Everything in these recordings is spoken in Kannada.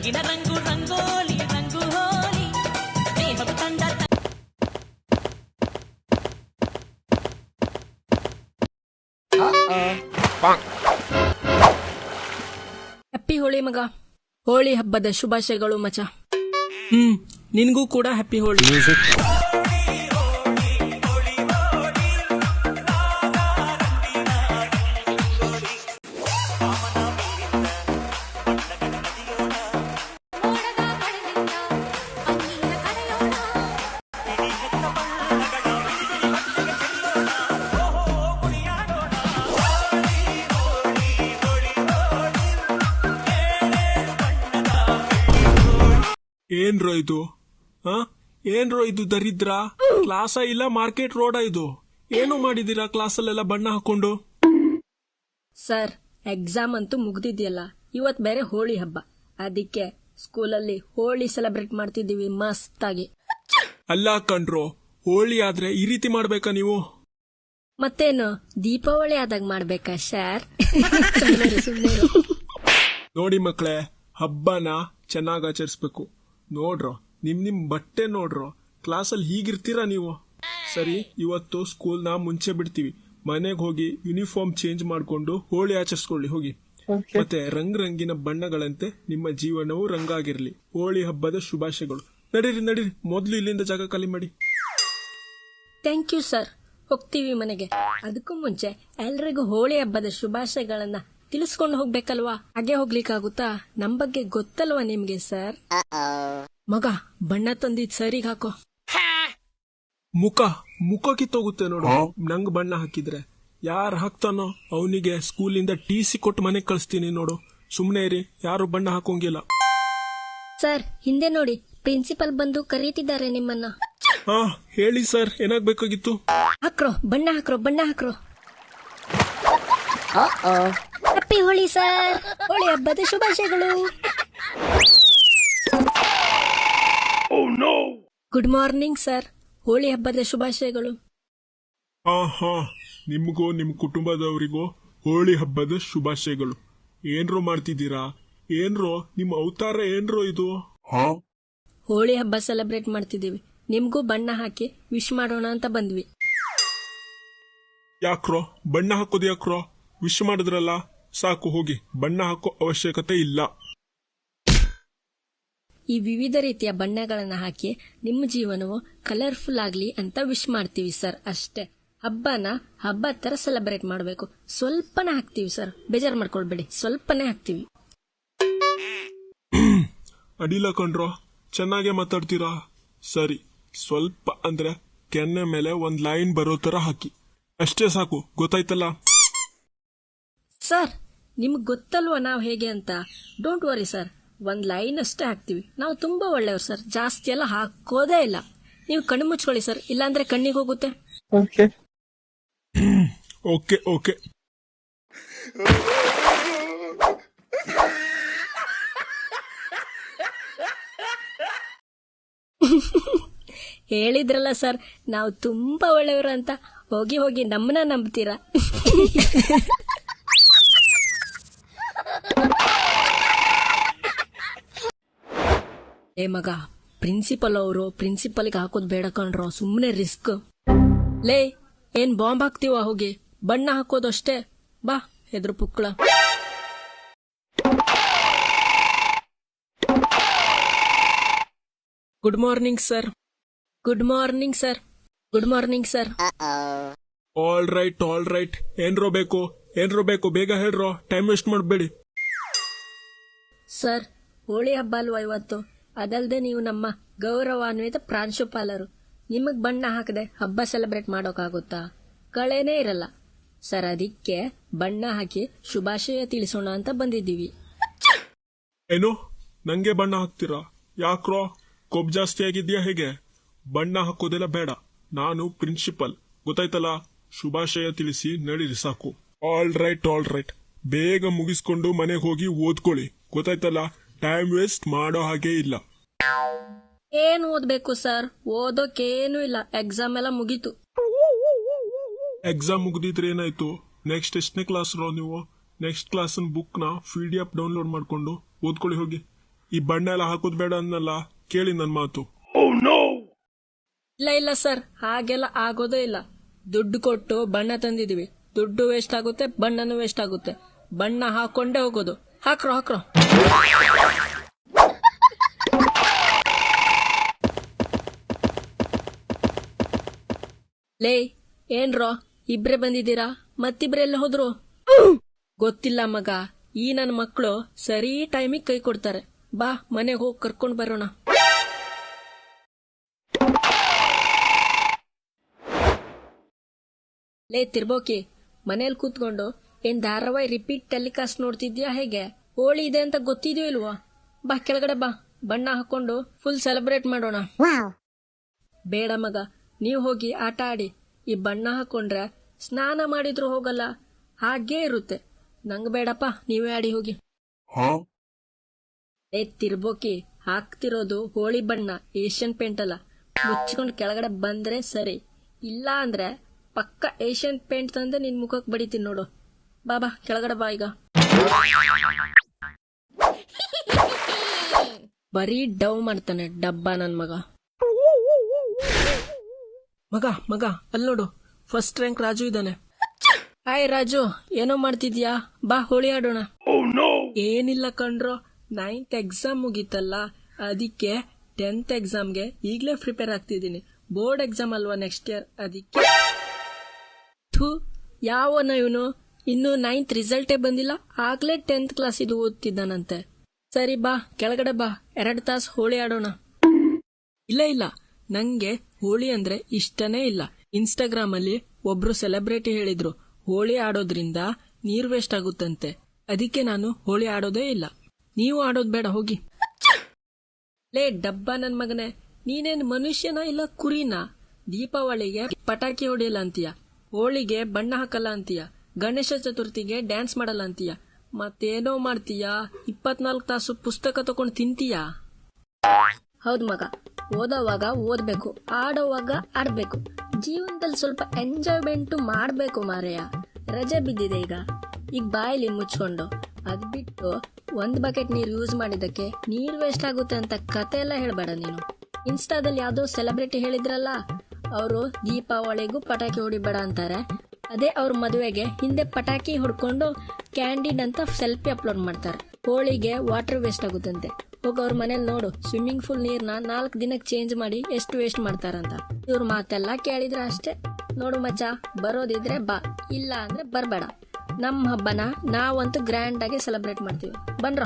ರಂಗಿನ ರಂಗು ರಂಗೋಲಿ ರಂಗು ಹೋಲಿ ಸ್ನೇಹವು ತಂದ ಹ್ಯಾಪಿ ಹೋಳಿ ಮಗ. ಹೋಳಿ ಹಬ್ಬದ ಶುಭಾಶಯಗಳು ಮಚ. ನಿನ್ಗೂ ಕೂಡ ಹ್ಯಾಪಿ ಹೋಳಿ. ಏನ್ರೋ ಇದು ಏನ್ರೋ ಇದು ದರಿದ್ರ? ಕ್ಲಾಸ ಇಲ್ಲ ಮಾರ್ಕೆಟ್ ರೋಡ ಇದು? ಏನು ಮಾಡಿದೀರಾ ಕ್ಲಾಸಲ್ಲೆಲ್ಲ ಬಣ್ಣ ಹಾಕೊಂಡು? ಸರ್, ಎಕ್ಸಾಮ್ ಅಂತೂ ಮುಗ್ದಿದ್ಯಲ್ಲ, ಇವತ್ ಬೇರೆ ಹೋಳಿ ಹಬ್ಬ, ಅದಕ್ಕೆ ಸ್ಕೂಲಲ್ಲಿ ಹೋಳಿ ಸೆಲೆಬ್ರೇಟ್ ಮಾಡ್ತಿದೀವಿ ಮಸ್ತ್ ಆಗಿ. ಅಲ್ಲ ಕಣ್ರೋ, ಹೋಳಿ ಆದ್ರೆ ಈ ರೀತಿ ಮಾಡ್ಬೇಕಾ ನೀವು? ಮತ್ತೇನು ದೀಪಾವಳಿ ಆದಾಗ ಮಾಡ್ಬೇಕಾ ಸರ್? ನೋಡಿ ಮಕ್ಕಳೇ, ಹಬ್ಬನ ಚೆನ್ನಾಗ್ ಆಚರಿಸ್ಬೇಕು. ನೋಡ್ರೋ, ನಿಮ್ ಬಟ್ಟೆ ನೋಡ್ರೋ, ಕ್ಲಾಸಲ್ಲಿ ಹೀಗಿರ್ತೀರಾ ನೀವು? ಸರಿ, ಇವತ್ತು ಸ್ಕೂಲ್ನ ಮುಂಚೆ ಬಿಡ್ತೀವಿ. ಮನೆಗೆ ಹೋಗಿ ಯೂನಿಫಾರ್ಮ್ ಚೇಂಜ್ ಮಾಡ್ಕೊಂಡು ಹೋಳಿ ಆಚರಿಸ್ಕೊಳ್ಳಿ ಹೋಗಿ. ಮತ್ತೆ ರಂಗಿನ ಬಣ್ಣಗಳಂತೆ ನಿಮ್ಮ ಜೀವನವು ರಂಗಾಗಿರ್ಲಿ. ಹೋಳಿ ಹಬ್ಬದ ಶುಭಾಶಯಗಳು. ನಡೀರಿ, ಮೊದ್ಲು ಇಲ್ಲಿಂದ ಜಾಗ ಖಾಲಿ ಮಾಡಿ. Thank you sir. ಹೋಗ್ತೀವಿ ಮನೆಗೆ. ಅದಕ್ಕೂ ಮುಂಚೆ ಎಲ್ರಿಗೂ ಹೋಳಿ ಹಬ್ಬದ ಶುಭಾಶಯಗಳನ್ನ ತಿಳಿಸ್ಕೊಂಡು ಹೋಗ್ಬೇಕಲ್ವಾ? ಹಾಗೆ ಹೋಗ್ಲಿಕ್ಕಾಗುತ್ತಾ? ನಮ್ ಬಗ್ಗೆ ಗೊತ್ತಲ್ವಾ ನಿಮ್ಗೆ ಸರ್? ಮಗ, ಬಣ್ಣ ತಂದಿದ್ ಸರಿಗೆ ಹಾಕೋ. ಮುಖ ಕಿತ್ತೋಗುತ್ತೆ ನೋಡು ನಂಗ್ ಬಣ್ಣ ಹಾಕಿದ್ರೆ. ಯಾರು ಹಾಕ್ತಾನೋ ಅವನಿಗೆ ಸ್ಕೂಲಿಂದ TC ಕೊಟ್ಟು ಮನೆಗೆ ಕಳಿಸ್ತೀನಿ ನೋಡು. ಸುಮ್ನೆ ಇರಿ, ಯಾರು ಬಣ್ಣ ಹಾಕೋಂಗಿಲ್ಲ. ಸರ್, ಹಿಂದೆ ನೋಡಿ, ಪ್ರಿನ್ಸಿಪಲ್ ಬಂದು ಕರೀತಿದ್ದಾರೆ ನಿಮ್ಮನ್ನ. ಹೇಳಿ ಸರ್, ಏನಾಗ್ಬೇಕಾಗಿತ್ತು? ಹಾಕ್ರೋ, ಬಣ್ಣ ಹಾಕ್ರೋ. Happy Holi sir. ಹೋಳಿ ಹಬ್ಬದ ಶುಭಾಶಯಗಳು. Good morning sir. ಹೋಳಿ ಹಬ್ಬದ ಶುಭಾಶಯಗಳು. ನಿಮ್ಗೂ ನಿಮ್ ಕುಟುಂಬದವರಿಗೂ ಹೋಳಿ ಹಬ್ಬದ ಶುಭಾಶಯಗಳು. ಏನ್ರೋ ಮಾಡ್ತಿದ್ದೀರಾ? ಏನ್ರೋ ನಿಮ್ಮ ಅವತಾರ? ಏನ್ರೋ ಇದು? ಹೋಳಿ ಹಬ್ಬ ಸೆಲೆಬ್ರೇಟ್ ಮಾಡ್ತಿದೀವಿ. ನಿಮ್ಗೂ ಬಣ್ಣ ಹಾಕಿ ವಿಶ್ ಮಾಡೋಣ ಅಂತ ಬಂದ್ವಿ. ಯಾಕ್ರೋ ಬಣ್ಣ ಹಾಕೋದು? ಯಾಕ್ರೋ ವಿಶ್ ಮಾಡಿದ್ರಲ್ಲ ಸಾಕು, ಹೋಗಿ. ಬಣ್ಣ ಹಾಕೋ ಅವಶ್ಯಕತೆ ಇಲ್ಲ. ಈ ವಿವಿಧ ರೀತಿಯ ಬಣ್ಣಗಳನ್ನ ಹಾಕಿ ನಿಮ್ಮ ಜೀವನವು ಕಲರ್ಫುಲ್ ಆಗ್ಲಿ ಅಂತ ವಿಶ್ ಮಾಡ್ತೀವಿ ಸರ್, ಅಷ್ಟೇ. ಹಬ್ಬನ ಹಬ್ಬ ತರ ಸೆಲೆಬ್ರೇಟ್ ಮಾಡಬೇಕು. ಸ್ವಲ್ಪನೇ ಹಾಕ್ತಿವಿ ಸರ್, ಬೇಜಾರ್ ಮಾಡ್ಕೊಳ್ಬೇಡಿ, ಸ್ವಲ್ಪನೇ ಹಾಕ್ತಿವಿ. ಅಡಿಲ್ಲ ಕಣ್ರೋ, ಚೆನ್ನಾಗೆ ಮಾತಾಡ್ತೀರಾ. ಸರಿ, ಸ್ವಲ್ಪ ಅಂದ್ರೆ ಕೆನ್ನೆ ಮೇಲೆ ಒಂದ್ ಲೈನ್ ಬರೋ ತರ ಹಾಕಿ, ಅಷ್ಟೇ ಸಾಕು. ಗೊತ್ತಾಯ್ತಲ್ಲ? ಸರ್, ನಿಮ್ಗೆ ಗೊತ್ತಲ್ವಾ ನಾವು ಹೇಗೆ ಅಂತ? ಡೋಂಟ್ ವರಿ ಸರ್, ಒಂದ್ ಲೈನ್ ಅಷ್ಟೇ ಹಾಕ್ತಿವಿ. ನಾವು ತುಂಬಾ ಒಳ್ಳೆಯವರು ಸರ್, ಜಾಸ್ತಿ ಎಲ್ಲ ಹಾಕೋದೇ ಇಲ್ಲ. ನೀವು ಕಣ್ಣು ಮುಚ್ಕೊಳ್ಳಿ ಸರ್, ಇಲ್ಲಾಂದ್ರೆ ಕಣ್ಣಿಗೆ ಹೋಗುತ್ತೆ. ಓಕೆ. ಹೇಳಿದ್ರಲ್ಲ ಸರ್, ನಾವು ತುಂಬಾ ಒಳ್ಳೆಯವರು ಅಂತ. ಹೋಗಿ ನಮ್ಮನ್ನ ನಂಬ್ತೀರಾ? ಏ ಮಗ, ಪ್ರಿನ್ಸಿಪಲ್ ಅವರು ಪ್ರಿನ್ಸಿಪಲ್ಗೆ ಹಾಕೋದ್ ಬೇಡ ಕಣ್ರೋ, ಸುಮ್ಮನೆ ರಿಸ್ಕ್. ಲೇ, ಏನ್ ಬಾಂಬ್ ಹಾಕ್ತೀವ? ಹೋಗಿ ಬಣ್ಣ ಹಾಕೋದು ಅಷ್ಟೇ. ಬಾ, ಹೆದ್ರು ಪುಕ್ಕಳ. Good morning sir. Good morning sir. All right. ಏನ್ರೋ ಬೇಕು? ಬೇಗ ಹೇಳ್ರೋ, ಟೈಮ್ ವೇಸ್ಟ್ ಮಾಡಬೇಡಿ. ಸರ್, ಹೋಳಿ ಹಬ್ಬ ಅಲ್ವಾ ಇವತ್ತು? ಅದಲ್ದೆ ನೀವು ನಮ್ಮ ಗೌರವಾನ್ವಿತ ಪ್ರಾಂಶುಪಾಲರು. ನಿಮಗ್ ಬಣ್ಣ ಹಾಕದೆ ಹಬ್ಬ ಸೆಲೆಬ್ರೇಟ್ ಮಾಡೋಕ್ಕಾಗುತ್ತಾ? ಕಳೆನೇ ಇರಲ್ಲ ಸರ್, ಅದಕ್ಕೆ ಬಣ್ಣ ಹಾಕಿ ಶುಭಾಶಯ ತಿಳಿಸೋಣ ಅಂತ ಬಂದಿದ್ದೀವಿ. ಏನು, ನಂಗೆ ಬಣ್ಣ ಹಾಕ್ತೀರಾ? ಯಾಕ್ರೋ, ಕೊಬ್ಬು ಜಾಸ್ತಿ ಆಗಿದ್ಯಾ ಹೇಗೆ? ಬಣ್ಣ ಹಾಕೋದೆಲ್ಲ ಬೇಡ, ನಾನು ಪ್ರಿನ್ಸಿಪಲ್, ಗೊತ್ತಾಯ್ತಲ್ಲ? ಶುಭಾಶಯ ತಿಳಿಸಿ ನಡೀರಿ ಸಾಕು. All right. ಬೇಗ ಮುಗಿಸ್ಕೊಂಡು ಮನೆಗೆ ಹೋಗಿ ಓದ್ಕೊಳ್ಳಿ, ಗೊತ್ತಾಯ್ತಲ್ಲ? ಟೈಮ್ ವೇಸ್ಟ್ ಮಾಡೋ ಹಾಗೆ ಇಲ್ಲ. ಏನ್ ಓದ್ಬೇಕು ಸರ್? ಓದೋಕೇನು ಇಲ್ಲ, ಎಕ್ಸಾಮ್ ಎಲ್ಲ ಮುಗೀತು. ಎಕ್ಸಾಮ್ ಮುಗಿದಿದ್ರೆ ಏನಾಯ್ತು? ನೆಕ್ಸ್ಟ್ ಎಷ್ಟನೇ ಕ್ಲಾಸ್ ರೋ ನೀವು? ನೆಕ್ಸ್ಟ್ ಕ್ಲಾಸ್ ಬುಕ್ ನ PDF ಡೌನ್ಲೋಡ್ ಮಾಡ್ಕೊಂಡು ಓದ್ಕೊಳ್ಳಿ ಹೋಗಿ. ಈ ಬಣ್ಣ ಎಲ್ಲ ಹಾಕೋದ್ ಬೇಡ ಅನ್ನಲ್ಲ, ಕೇಳಿ ನನ್ ಮಾತು. ಇಲ್ಲ ಇಲ್ಲ ಸರ್, ಹಾಗೆಲ್ಲ ಆಗೋದೇ ಇಲ್ಲ. ದುಡ್ಡು ಕೊಟ್ಟು ಬಣ್ಣ ತಂದಿದೀವಿ, ದುಡ್ಡು ವೇಸ್ಟ್ ಆಗುತ್ತೆ, ಬಣ್ಣನೂ ವೇಸ್ಟ್ ಆಗುತ್ತೆ. ಬಣ್ಣ ಹಾಕೊಂಡೇ ಹೋಗೋದು. ಹಾಕ್ರೋ ಹಾಕ್ರೋ. ಲೇ ಏನ್ರೋ ಇಬ್ರೇ ಬಂದಿದ್ದೀರಾ, ಮತ್ತಿಬ್ರೆಲ್ಲ ಹೋದ್ರು? ಗೊತ್ತಿಲ್ಲ ಮಗ, ಈ ನನ್ನ ಮಕ್ಕಳು ಸರಿ ಟೈಮಿಗೆ ಕೈ ಕೊಡ್ತಾರೆ. ಬಾ ಮನೆಗೆ ಹೋಗಿ ಕರ್ಕೊಂಡ್ ಬರೋಣ. ಲೇ ತಿರ್ಬೋಕಿ, ಮನೇಲಿ ಕೂತ್ಕೊಂಡು ಏನ್ ಧಾರಾವಾಹಿ ರಿಪೀಟ್ ಟೆಲಿಕಾಸ್ಟ್ ನೋಡ್ತಿದ್ಯಾ ಹೇಗೆ? ಹೋಳಿ ಇದೆ ಅಂತ ಗೊತ್ತಿದ್ಯೋ ಇಲ್ವಾ? ಬಾ ಕೆಳಗಡೆ ಬಾ, ಬಣ್ಣ ಹಾಕೊಂಡು ಫುಲ್ ಸೆಲೆಬ್ರೇಟ್ ಮಾಡೋಣ. ಬೇಡ ಮಗ, ನೀವು ಹೋಗಿ ಆಟ ಆಡಿ. ಈ ಬಣ್ಣ ಹಾಕೊಂಡ್ರೆ ಸ್ನಾನ ಮಾಡಿದ್ರು ಹೋಗಲ್ಲ, ಹಾಗೇ ಇರುತ್ತೆ. ನಂಗ್ ಬೇಡಪ್ಪ, ನೀವೇ ಆಡಿ ಹೋಗಿ. ಏ ತಿರ್ಬೋಕಿ, ಹಾಕ್ತಿರೋದು ಹೋಳಿ ಬಣ್ಣ, ಏಷ್ಯನ್ ಪೇಂಟ್ ಅಲ್ಲ. ಮುಚ್ಕೊಂಡು ಕೆಳಗಡೆ ಬಂದ್ರೆ ಸರಿ, ಇಲ್ಲ ಅಂದ್ರೆ ಪಕ್ಕ ಏಷ್ಯನ್ ಪೇಂಟ್ ತಂದೆ ನಿನ್ ಮುಖಕ್ಕೆ ಬಡಿತೀನಿ ನೋಡು. ಬಾಬಾ ಕೆಳಗಡೆ ಬಾ ಈಗ. ಬರೀ ಡವ್ ಮಾಡ್ತಾನೆ ಡಬ್ಬ ನನ್ ಮಗ. ಮಗ ಮಗ ಅಲ್ಲಿ ನೋಡು, ಫಸ್ಟ್ ರ್ಯಾಂಕ್ ರಾಜು ಇದ್ದಾನೆ. ಹಾಯ್ ರಾಜು, ಏನೋ ಮಾಡ್ತಿದ್ಯಾ? ಬಾ ಹೋಳಿ ಆಡೋಣ. ಏನಿಲ್ಲ ಕಣ್ರೋ, 9th ಎಕ್ಸಾಮ್ ಮುಗೀತಲ್ಲ, ಅದಕ್ಕೆ 10th ಎಕ್ಸಾಮ್ಗೆ ಈಗ್ಲೇ ಪ್ರಿಪೇರ್ ಆಗ್ತಿದ್ದೀನಿ. ಬೋರ್ಡ್ ಎಕ್ಸಾಮ್ ಅಲ್ವಾ ನೆಕ್ಸ್ಟ್ ಇಯರ್, ಅದಕ್ಕೆ. ಥೂ, ಯಾವನ ಇವನು, ಇನ್ನು 9th ರಿಸಲ್ಟೇ ಬಂದಿಲ್ಲ, ಆಗ್ಲೇ 10th ಕ್ಲಾಸ್ ಇದು ಓದ್ತಿದ್ದಾನಂತೆ. ಸರಿ ಬಾ ಕೆಳಗಡೆ ಬಾ, 2 ತಾಸು ಹೋಳಿ ಆಡೋಣ. ಇಲ್ಲ ಇಲ್ಲ, ನಂಗೆ ಹೋಳಿ ಅಂದ್ರೆ ಇಷ್ಟನೇ ಇಲ್ಲ. ಇನ್ಸ್ಟಾಗ್ರಾಮ್ ಅಲ್ಲಿ ಒಬ್ರು ಸೆಲೆಬ್ರಿಟಿ ಹೇಳಿದ್ರು, ಹೋಳಿ ಆಡೋದ್ರಿಂದ ನೀರು ವೇಸ್ಟ್ ಆಗುತ್ತಂತೆ. ಅದಕ್ಕೆ ನಾನು ಹೋಳಿ ಆಡೋದೇ ಇಲ್ಲ. ನೀವು ಆಡೋದ್ ಬೇಡ, ಹೋಗಿ. ಲೇ ಡಬ್ಬ ನನ್ ಮಗನೇ, ನೀನೇನ್ ಮನುಷ್ಯನ ಇಲ್ಲ ಕುರಿನಾ? ದೀಪಾವಳಿಗೆ ಪಟಾಕಿ ಹೊಡಿಯಲ್ಲ ಅಂತೀಯ, ಹೋಳಿಗೆ ಬಣ್ಣ ಹಾಕಲ್ಲ ಅಂತೀಯ, ಗಣೇಶ ಚತುರ್ಥಿಗೆ ಡ್ಯಾನ್ಸ್ ಮಾಡಲ್ಲ ಅಂತೀಯ, ಮತ್ತೇನೋ ಮಾಡ್ತೀಯ, 24 ತಾಸು ಪುಸ್ತಕ ತಗೊಂಡು ತಿಂತೀಯ. ಹೌದ್ ಮಗ, ಓದೋವಾಗ ಓದ್ಬೇಕು, ಆಡೋವಾಗ ಆಡ್ಬೇಕು, ಜೀವನದಲ್ಲಿ ಸ್ವಲ್ಪ ಎಂಜಾಯ್ಮೆಂಟ್ ಮಾಡ್ಬೇಕು ಮಾರಯ್ಯ. ರಜೆ ಬಿದ್ದಿದೆ ಈಗ ಬಾಯಲ್ಲಿ ಮುಚ್ಕೊಂಡು. ಅದ್ ಬಿಟ್ಟು 1 ಬಕೆಟ್ ನೀರು ಯೂಸ್ ಮಾಡಿದಕ್ಕೆ ನೀರು ವೇಸ್ಟ್ ಆಗುತ್ತೆ ಅಂತ ಕತೆ ಎಲ್ಲ ಹೇಳ್ಬೇಡ ನೀನು. ಇನ್ಸ್ಟಾದಲ್ಲಿ ಯಾವ್ದೋ ಸೆಲೆಬ್ರಿಟಿ ಹೇಳಿದ್ರಲ್ಲ, ಅವರು ದೀಪಾವಳಿಗೂ ಪಟಾಕಿ ಹೊಡಿಬೇಡ ಅಂತಾರೆ. ಅದೇ ಅವ್ರ ಮದುವೆಗೆ ಹಿಂದೆ ಪಟಾಕಿ ಹೊಡ್ಕೊಂಡು ಕ್ಯಾಂಡಿಡ್ ಅಂತ ಸೆಲ್ಫಿ ಅಪ್ಲೋಡ್ ಮಾಡ್ತಾರೆ. ಹೋಳಿಗೆ ವಾಟರ್ ವೇಸ್ಟ್ ಆಗುತ್ತಂತೆ. ಹೋಗ ಅವ್ರ ಮನೇಲಿ ನೋಡು, ಸ್ವಿಮ್ಮಿಂಗ್ ಪೂಲ್ ನೀರ್ನ 4 ದಿನಕ್ಕೆ ಚೇಂಜ್ ಮಾಡಿ ಎಷ್ಟು ವೇಸ್ಟ್ ಮಾಡ್ತಾರಂತ. ಇವ್ರ ಮಾತೆಲ್ಲ ಕೇಳಿದ್ರೆ ಅಷ್ಟೇ. ನೋಡು ಮಚ್ಚ, ಬರೋದಿದ್ರೆ ಬಾ, ಇಲ್ಲ ಅಂದ್ರೆ ಬರ್ಬೇಡ. ನಮ್ಮ ಹಬ್ಬನ ನಾವಂತೂ ಗ್ರ್ಯಾಂಡ್ ಆಗಿ ಸೆಲೆಬ್ರೇಟ್ ಮಾಡ್ತೀವಿ, ಬನ್ರ.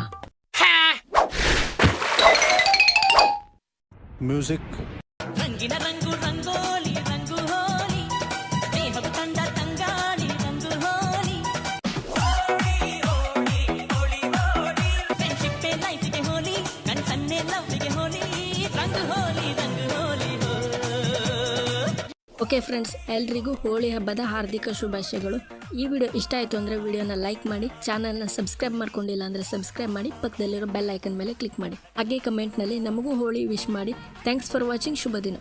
ಮ್ಯೂಸಿಕ್. ರಂಗಿನ ರಂಗು ರಂಗೋಲಿ ರಂಗು ಹೋಲಿ, ಸ್ನೇಹವು ತಂಡ ತಂಗಾಳಿ ರಂಗು ಹೋಲಿ. ಫ್ರೆಂಡ್ಶಿಪ್ಪೇ ಲೈಫಿಗೆ ಹೋಲಿ, ಕನ್ಸನ್ನೇ ಲವ್ಗೆ ಹೋಲಿ, ರಂಗು ಹೋಲಿ ರಂಗು ಹೋಲಿ ಹೋ. ಓಕೆ ಫ್ರೆಂಡ್ಸ್, ಎಲ್ರಿಗೂ ಹೋಳಿ ಹಬ್ಬದ ಹಾರ್ದಿಕ ಶುಭಾಶಯಗಳು. ಈ ವಿಡಿಯೋ ಇಷ್ಟ ಆಯಿತು ಅಂದರೆ ವಿಡಿಯೋನ ಲೈಕ್ ಮಾಡಿ, ಚಾನಲ್ನ ಸಬ್ಸ್ಕ್ರೈಬ್ ಮಾಡ್ಕೊಂಡಿಲ್ಲ ಅಂದರೆ ಸಬ್ಸ್ಕ್ರೈಬ್ ಮಾಡಿ, ಪಕ್ಕದಲ್ಲಿರೋ ಬೆಲ್ ಐಕನ್ ಮೇಲೆ ಕ್ಲಿಕ್ ಮಾಡಿ. ಹಾಗೆ ಕಮೆಂಟ್ನಲ್ಲಿ ನಮಗೂ ಹೋಳಿ ವಿಶ್ ಮಾಡಿ. Thanks for watching. ಶುಭ ದಿನ.